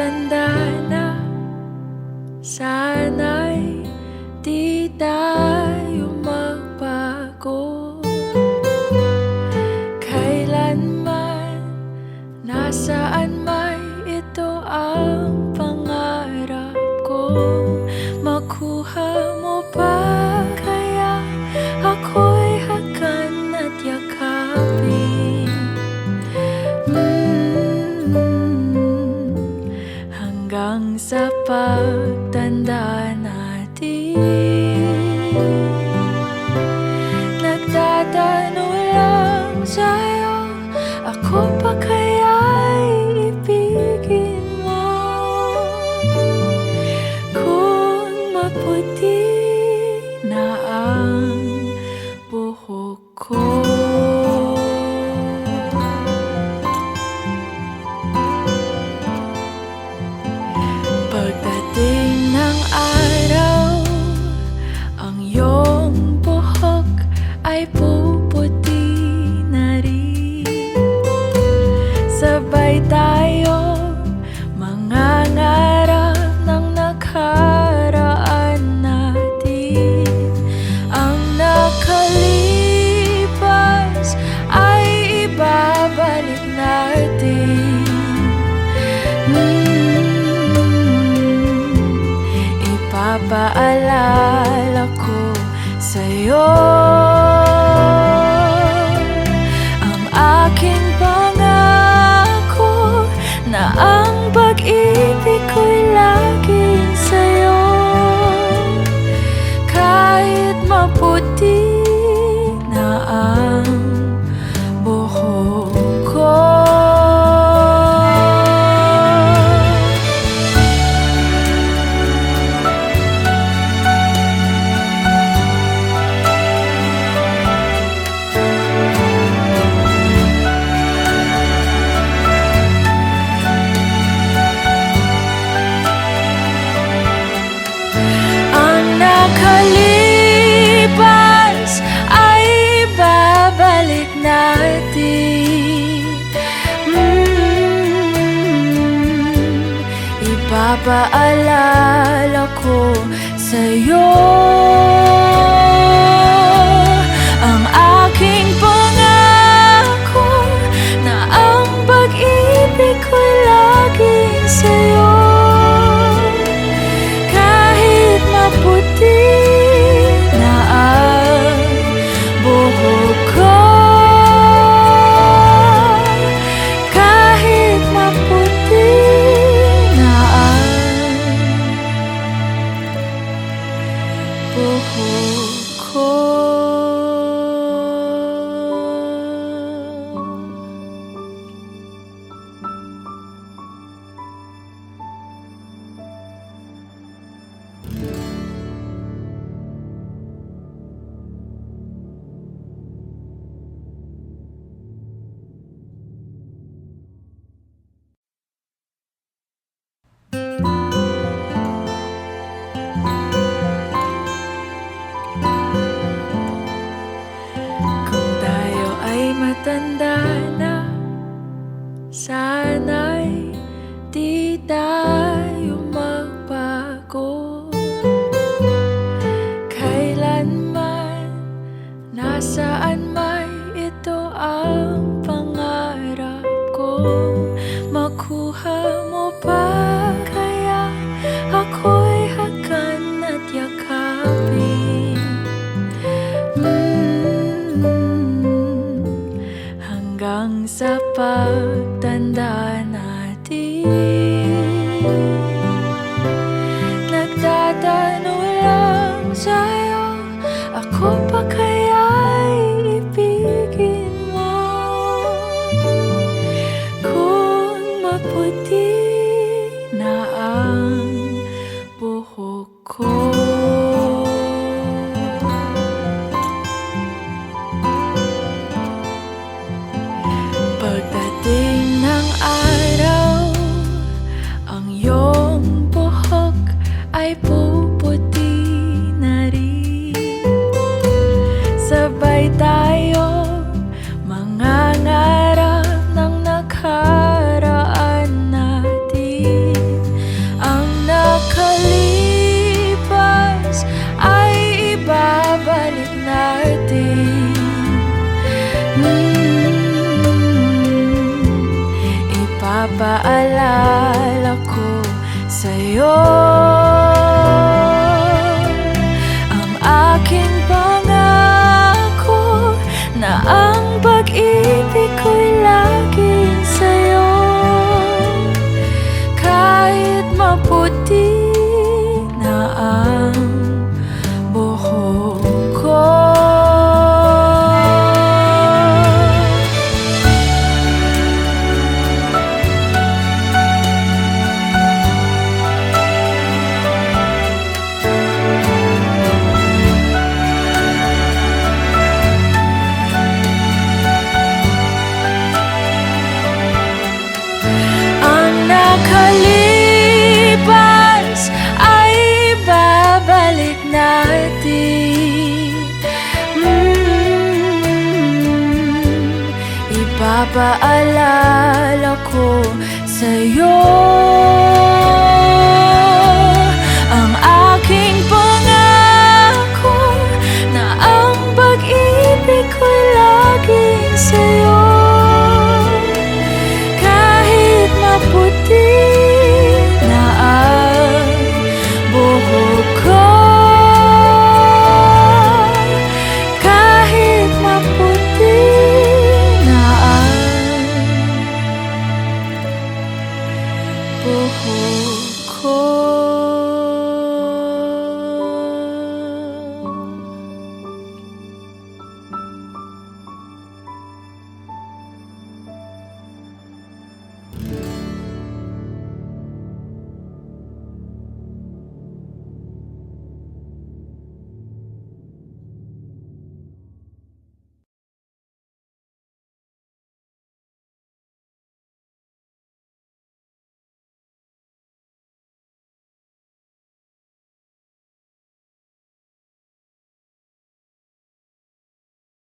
matanda na, sana'y di tayo magbago. Kailanman, nasaan may ito ang pangarap ko. Makuha mo ba kaya ako'y hagan at yakapin? Hanggang sa pagtanda natin, nagtatanong lang sa'yo, ako pa kaya'y ibigin mo? Kung maputi na ang buhok ko, pagdating ng araw, ang iyong buhok ay puputi na rin. Sabay tayo mangangarap ng nakaraan natin. Ang nakalipas ay ibabalik natin. Ipapaalala ko sa'yo ang aking pangako, na ang pag-ibig ko'y laging sa'yo. Kahit maputi na ang buhok ko, nakalipas ay babalik natin. Ipapaalala ko sa'yo ang aking pangako, na ang pag-ibig ko'y laging sa'yo. Kahit maputi na ang buhok ko, kahit maputi na ang buhok ko. Kung tayo ay matanda na, sana'y di tayo magbago. Kailanman, nasaan may ito ang pangarap ko. Makuha mo ba kaya ako'y hagan at yakapin? Hanggang sa pagtanda natin, nagtatanong lang sa'yo, ako pa kaya'y ibigin mo? Kung maputi na ang buhok ko, pagdating ng araw, ang iyong buhok ay puputi na rin. ipapaalala ko sa'yo ang aking pangako na ang pag-ibig ko'y laging sa'yo. Kahit maputi na ang buhok ko, nakalipas ay babalik natin. Ipapaalala ko sa'yo